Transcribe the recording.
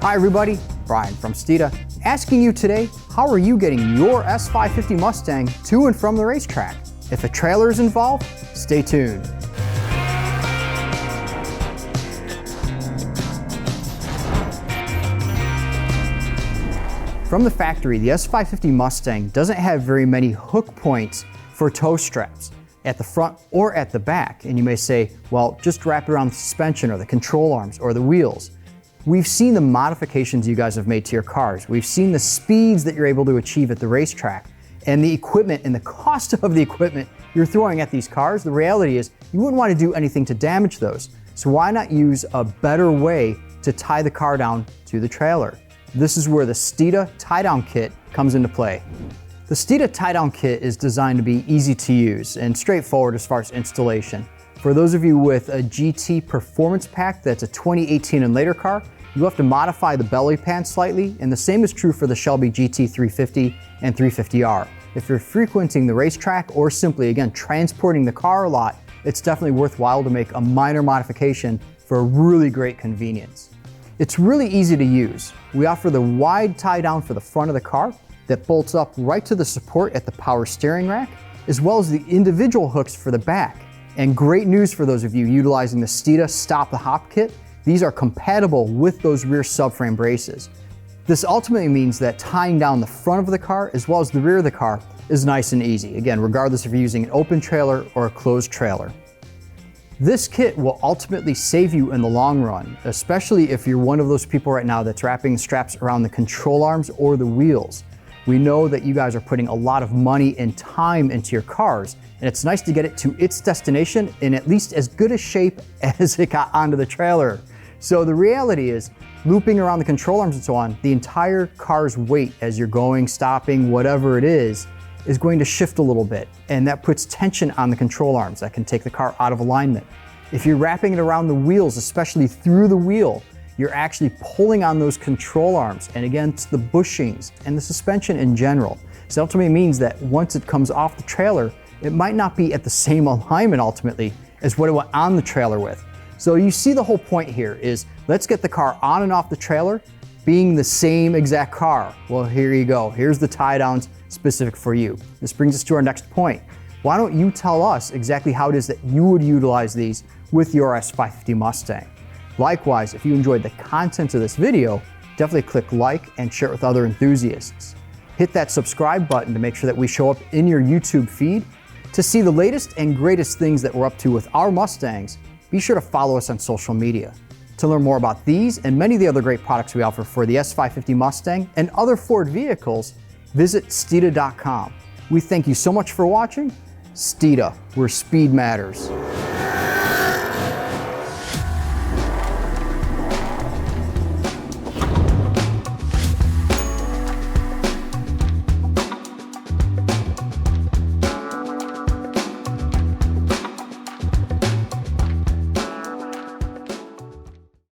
Hi everybody, Brian from Steeda, asking you today, how are you getting your S550 Mustang to and from the racetrack? If a trailer is involved, stay tuned. From the factory, the S550 Mustang doesn't have very many hook points for tow straps at the front or at the back. And you may say, well, just wrap it around the suspension or the control arms or the wheels. We've seen the modifications you guys have made to your cars. We've seen the speeds that you're able to achieve at the racetrack and the equipment and the cost of the equipment you're throwing at these cars. The reality is you wouldn't want to do anything to damage those. So why not use a better way to tie the car down to the trailer? This is where the Steeda tie-down kit comes into play. The Steeda tie-down kit is designed to be easy to use and straightforward as far as installation. For those of you with a GT Performance Pack that's a 2018 and later car, you have to modify the belly pan slightly, and the same is true for the Shelby GT 350 and 350R. If you're frequenting the racetrack or simply, again, transporting the car a lot, it's definitely worthwhile to make a minor modification for a really great convenience. It's really easy to use. We offer the wide tie down for the front of the car that bolts up right to the support at the power steering rack, as well as the individual hooks for the back. And great news for those of you utilizing the Steeda Stop the Hop kit, these are compatible with those rear subframe braces. This ultimately means that tying down the front of the car as well as the rear of the car is nice and easy, again, regardless if you're using an open trailer or a closed trailer. This kit will ultimately save you in the long run, especially if you're one of those people right now that's wrapping straps around the control arms or the wheels. We know that you guys are putting a lot of money and time into your cars, and it's nice to get it to its destination in at least as good a shape as it got onto the trailer. So the reality is, looping around the control arms and so on, the entire car's weight as you're going, stopping, whatever it is going to shift a little bit, and that puts tension on the control arms. That can take the car out of alignment. If you're wrapping it around the wheels, especially through the wheel, you're actually pulling on those control arms and against the bushings and the suspension in general. So that ultimately means that once it comes off the trailer, it might not be at the same alignment ultimately as what it went on the trailer with. So you see the whole point here is let's get the car on and off the trailer being the same exact car. Well, here you go. Here's the tie downs specific for you. This brings us to our next point. Why don't you tell us exactly how it is that you would utilize these with your S550 Mustang? Likewise, if you enjoyed the content of this video, definitely click like and share it with other enthusiasts. Hit that subscribe button to make sure that we show up in your YouTube feed. To see the latest and greatest things that we're up to with our Mustangs, be sure to follow us on social media. To learn more about these and many of the other great products we offer for the S550 Mustang and other Ford vehicles, visit Steeda.com. We thank you so much for watching. Steeda, where speed matters.